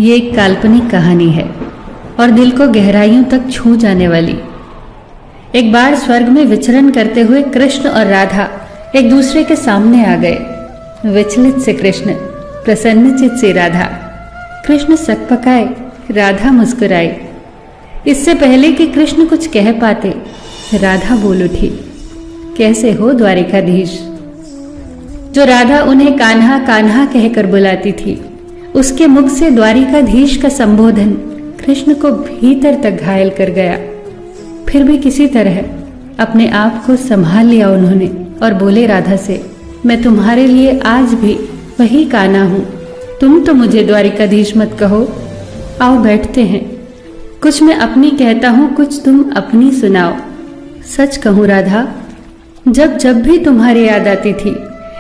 ये एक काल्पनिक कहानी है और दिल को गहराइयों तक छू जाने वाली। एक बार स्वर्ग में विचरण करते हुए कृष्ण और राधा एक दूसरे के सामने आ गए। विचलित से कृष्ण, प्रसन्नचित से राधा। कृष्ण सकपकाए, राधा मुस्कुराई। इससे पहले कि कृष्ण कुछ कह पाते, राधा बोल उठी, कैसे हो द्वारिकाधीश। जो राधा उन्हें कान्हा कान्हा कहकर बुलाती थी, उसके मुख से द्वारिकाधीश का संबोधन कृष्ण को भीतर तक घायल कर गया। फिर भी किसी तरह अपने आप को संभाल लिया उन्होंने और बोले राधा से, मैं तुम्हारे लिए आज भी वही कान्हा हूं। तुम तो मुझे द्वारिकाधीश मत कहो। आओ बैठते हैं। कुछ मैं अपनी कहता हूं, कुछ तुम अपनी सुनाओ। सच कहूं राधा, जब जब भी तुम्हारी याद आती थी,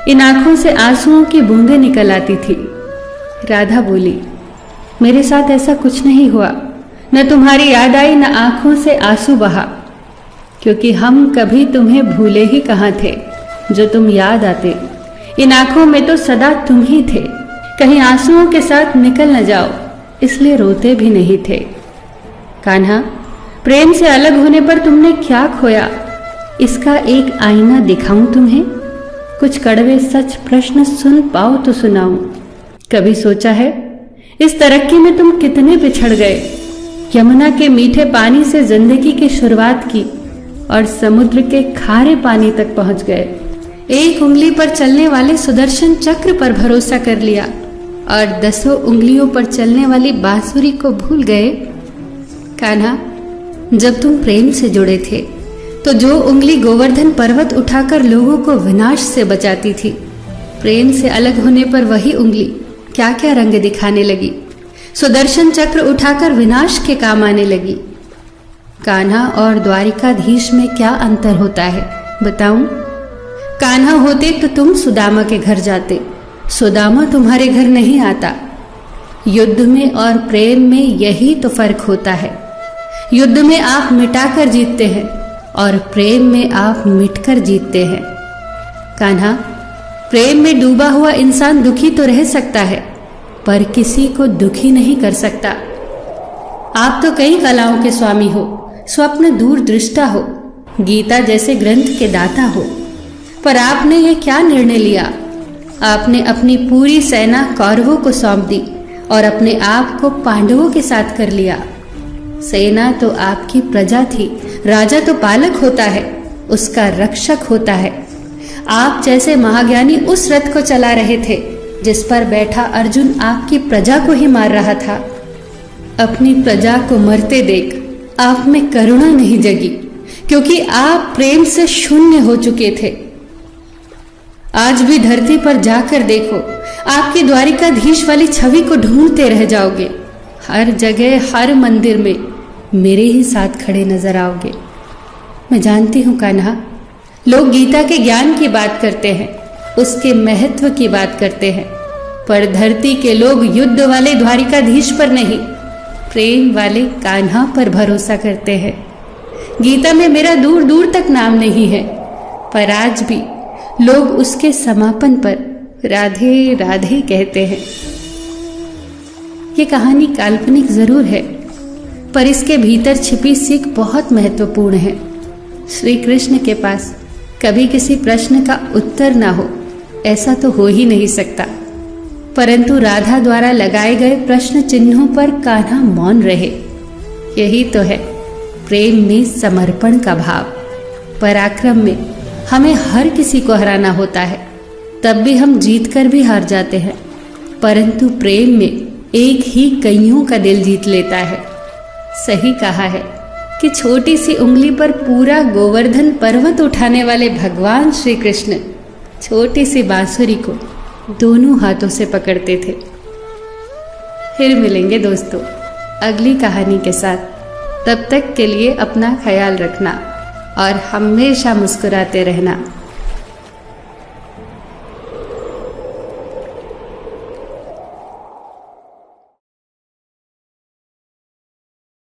इन आंखों से आंसुओं की बूंदें निकल आती थी। राधा बोली, मेरे साथ ऐसा कुछ नहीं हुआ। न तुम्हारी याद आई, न आंखों से आंसू बहा, क्योंकि हम कभी तुम्हें भूले ही कहाँ थे। जो तुम याद आते, इन आंखों में तो सदा तुम ही थे। कहीं आंसुओं के साथ निकल न जाओ, इसलिए रोते भी नहीं थे। कान्हा, प्रेम से अलग होने पर तुमने क्या खोया, इसका एक आईना दिखाऊं तुम्हें। कुछ कड़वे सच प्रश्न सुन पाओ तो सुनाऊं। कभी सोचा है इस तरक्की में तुम कितने पिछड़ गए। यमुना के मीठे पानी से जिंदगी की शुरुआत की और समुद्र के खारे पानी तक पहुंच गए। एक उंगली पर चलने वाले सुदर्शन चक्र पर भरोसा कर लिया और 10 उंगलियों पर चलने वाली बांसुरी को भूल गए। कान्हा, जब तुम प्रेम से जुड़े थे तो जो उंगली गोवर्धन पर्वत उठाकर लोगों को विनाश से बचाती थी, प्रेम से अलग होने पर वही उंगली क्या क्या रंग दिखाने लगी। सुदर्शन चक्र उठाकर विनाश के काम आने लगी। कान्हा और द्वारिकाधीश में क्या अंतर होता है बताऊं? कान्हा होते तो तुम सुदामा के घर जाते, सुदामा तुम्हारे घर नहीं आता। युद्ध में और प्रेम में यही तो फर्क होता है। युद्ध में आप मिटाकर जीतते हैं और प्रेम में आप मिटकर जीतते हैं। कान्हा, प्रेम में डूबा हुआ इंसान दुखी तो रह सकता है, पर किसी को दुखी नहीं कर सकता। आप तो कई कलाओं के स्वामी हो, स्वप्न दूरदृष्टा हो, गीता जैसे ग्रंथ के दाता हो, पर आपने ये क्या निर्णय लिया? आपने अपनी पूरी सेना कौरवों को सौंप दी और अपने आप को पांडवों के साथ कर लिया। सेना तो आपकी प्रजा थी, राजा तो पालक होता है, उसका रक्षक होता है। आप जैसे महाज्ञानी उस रथ को चला रहे थे जिस पर बैठा अर्जुन आपकी प्रजा को ही मार रहा था। अपनी प्रजा को मरते देख आप में करुणा नहीं जगी, क्योंकि आप प्रेम से शून्य हो चुके थे। आज भी धरती पर जाकर देखो, आपकी द्वारिकाधीश वाली छवि को ढूंढते रह जाओगे। हर जगह, हर मंदिर में मेरे ही साथ खड़े नजर आओगे। मैं जानती हूं कान्हा, लोग गीता के ज्ञान की बात करते हैं, उसके महत्व की बात करते हैं, पर धरती के लोग युद्ध वाले द्वारिकाधीश पर नहीं, प्रेम वाले कान्हा पर भरोसा करते हैं। गीता में मेरा दूर दूर तक नाम नहीं है, पर आज भी लोग उसके समापन पर राधे राधे कहते हैं। ये कहानी काल्पनिक जरूर है, पर इसके भीतर छिपी सीख बहुत महत्वपूर्ण है। श्री कृष्ण के पास कभी किसी प्रश्न का उत्तर ना हो, ऐसा तो हो ही नहीं सकता, परंतु राधा द्वारा लगाए गए प्रश्न चिन्हों पर कान्हा मौन रहे। यही तो है प्रेम में समर्पण का भाव। पराक्रम में हमें हर किसी को हराना होता है, तब भी हम जीत कर भी हार जाते हैं, परंतु प्रेम में एक ही कईयों का दिल जीत लेता है। सही कहा है कि छोटी सी उंगली पर पूरा गोवर्धन पर्वत उठाने वाले भगवान श्री कृष्ण छोटी सी बांसुरी को दोनों हाथों से पकड़ते थे। फिर मिलेंगे दोस्तों अगली कहानी के साथ। तब तक के लिए अपना ख्याल रखना और हमेशा मुस्कुराते रहना।